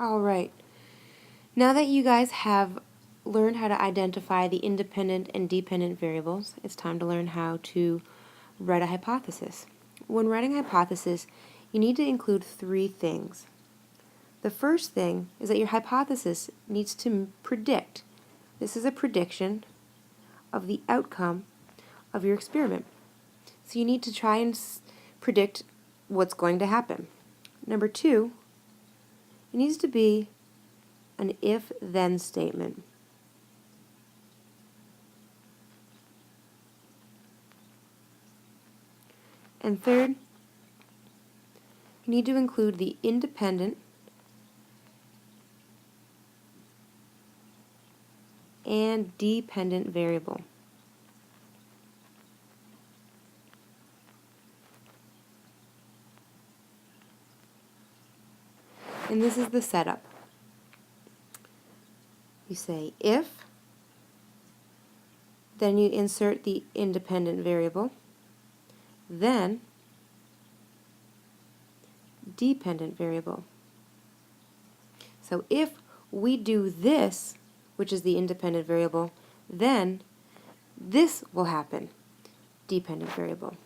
All right. Now that you guys have learned how to identify the independent and dependent variables, it's time to learn how to write a hypothesis. When writing a hypothesis, you need to include three things. The first thing is that your hypothesis needs to predict. This is a prediction of the outcome of your experiment. So you need to try and predict what's going to happen. Number two, it needs to be an if-then statement. And third, you need to include the independent and dependent variable. And this is the setup. You say if, then you insert the independent variable, then dependent variable. So if we do this, which is the independent variable, then this will happen, dependent variable.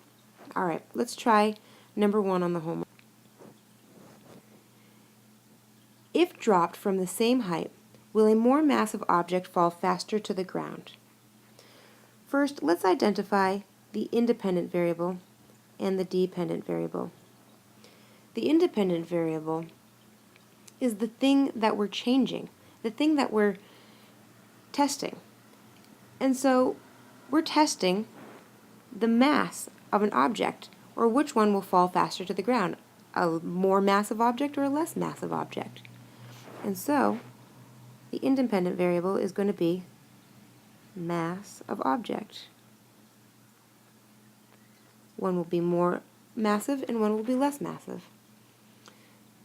All right, let's try number 1 on the homework. If dropped from the same height, will a more massive object fall faster to the ground? First, let's identify the independent variable and the dependent variable. The independent variable is the thing that we're changing, the thing that we're testing. And so we're testing the mass of an object, or which one will fall faster to the ground, a more massive object or a less massive object. And so the independent variable is going to be mass of object. One will be more massive and one will be less massive.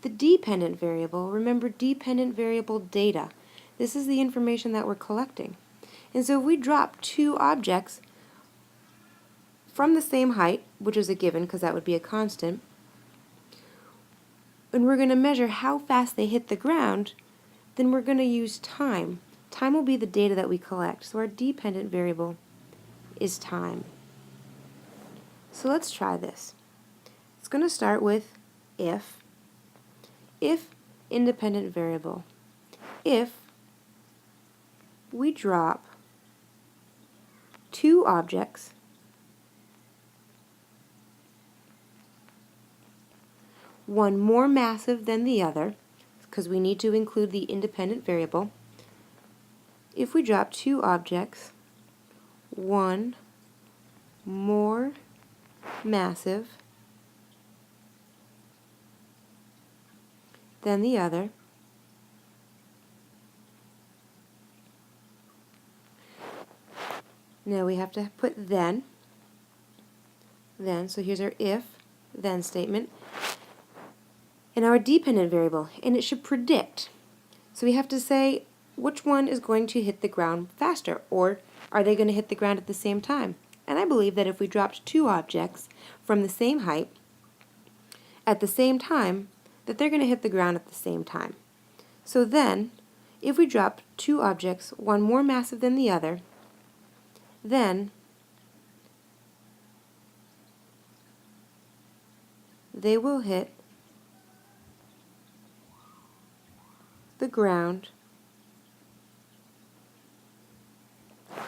The dependent variable, remember dependent variable data. This is the information that we're collecting. And so if we drop two objects from the same height, which is a given because that would be a constant, and we're going to measure how fast they hit the ground, then we're going to use time. Time will be the data that we collect. So our dependent variable is time. So let's try this. It's going to start with if independent variable. If we drop two objects one more massive than the other, because we need to include the independent variable. If we drop two objects, one more massive than the other, now we have to put then, so here's our if-then statement, and our dependent variable, and it should predict. So we have to say which one is going to hit the ground faster, or are they going to hit the ground at the same time? And I believe that if we dropped two objects from the same height at the same time, that they're going to hit the ground at the same time. So then, if we drop two objects, one more massive than the other, then they will hit the ground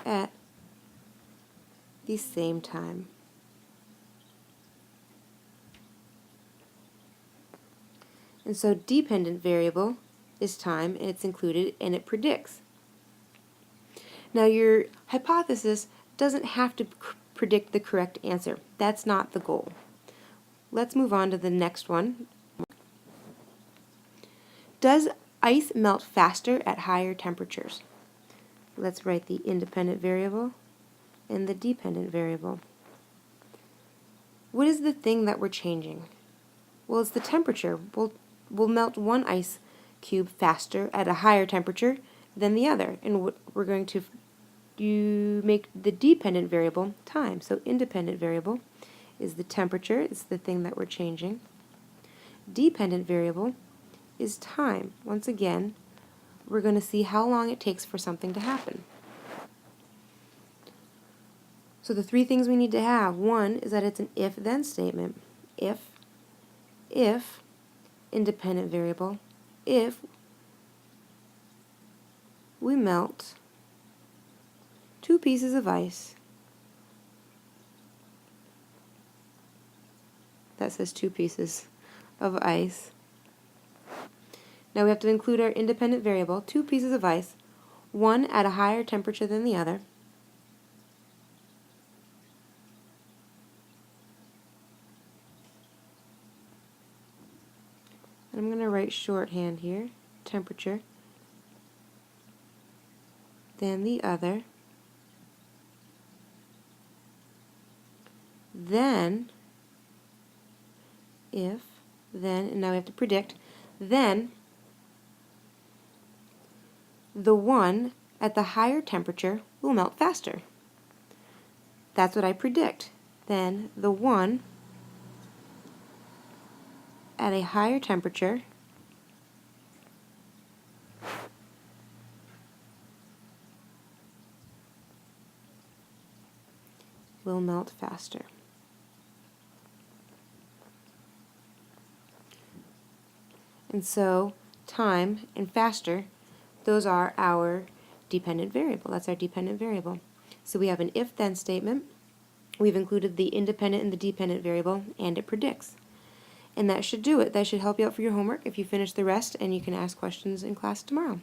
at the same time. And so dependent variable is time, and it's included, and it predicts. Now your hypothesis doesn't have to predict the correct answer. That's not the goal. Let's move on to the next one. Does ice melt faster at higher temperatures? Let's write the independent variable and the dependent variable. What is the thing that we're changing? Well, it's the temperature. We'll melt one ice cube faster at a higher temperature than the other, and we're going to make the dependent variable time. So independent variable is the temperature, it's the thing that we're changing. Dependent variable is time. Once again, we're going to see how long it takes for something to happen. So the three things we need to have, one is that it's an if-then statement. If, independent variable, if we melt 2 pieces of ice, that says 2 pieces of ice. Now we have to include our independent variable, 2 pieces of ice, one at a higher temperature than the other. I'm going to write shorthand here, temperature, then the other, then, if, then, and now we have to predict, then the one at the higher temperature will melt faster. That's what I predict. Then the one at a higher temperature will melt faster. And so time and faster, those are our dependent variable. That's our dependent variable. So we have an if-then statement. We've included the independent and the dependent variable, and it predicts. And that should do it. That should help you out for your homework. If you finish the rest, and you can ask questions in class tomorrow.